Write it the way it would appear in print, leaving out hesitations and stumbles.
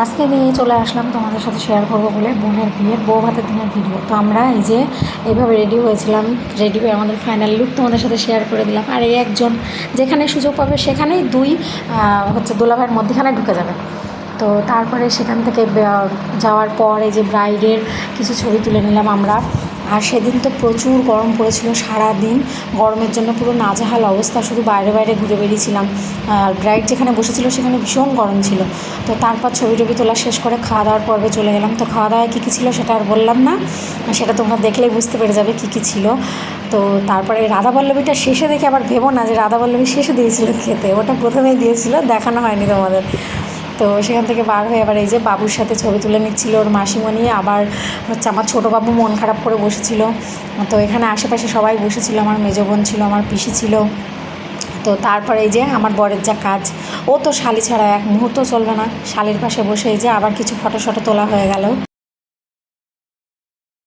আজকে নিয়ে চলে আসলাম তোমাদের সাথে শেয়ার করবো বলে বোনের বিয়ের বউ ভাতের দিনের ভিডিও। তো আমরা এই যে এইভাবে রেডি হয়েছিলাম, রেডি হয়ে আমাদের ফাইনাল লুক তোমাদের সাথে শেয়ার করে দিলাম। আর এই একজন যেখানে সুযোগ পাবে সেখানেই দুই দোলাভাইয়ের মধ্যেখানে ঢুকে যাবে। তো তারপরে সেখান থেকে যাওয়ার পর এই যে ব্রাইডের কিছু ছবি তুলে নিলাম আমরা। আর সেদিন তো প্রচুর গরম পড়েছিল, সারা দিন গরমের জন্য পুরো নাজেহাল অবস্থা, শুধু বাইরে বাইরে ঘুরে বেরিয়েছিলাম। আর ব্রাইড যেখানে বসেছিল সেখানে ভীষণ গরম ছিল। তো তারপর ছবি টবি তোলা শেষ করে খাওয়া দাওয়ার পর্বে চলে গেলাম। তো খাওয়া দাওয়ায় কী কী ছিল সেটা আর বললাম না, সেটা তোমরা দেখলেই বুঝতে পেরে যাবে কী কী ছিল। তো তারপরে রাধাবল্লভীটা শেষে দেখে আবার ভেবো না যে রাধাবল্লভী শেষে দিয়েছিল খেতে, ওটা প্রথমেই দিয়েছিল, দেখানো হয়নি তোমাদের। তো সেখান থেকে বার হয়ে আবার এই যে বাবুর সাথে ছবি তুলে নিচ্ছিল ওর মাসিমণি। আবার হচ্ছে আমার ছোটো বাবু মন খারাপ করে বসেছিল। তো এখানে আশেপাশে সবাই বসেছিল, আমার মেজো বোন ছিল, আমার পিসি ছিল। তো তারপরে এই যে আমার বরের যা কাজ, ও তো শালি ছাড়া এক মুহূর্ত চলবে না, শালির পাশে বসে এই যে আবার কিছু ফটো শটো তোলা হয়ে গেল।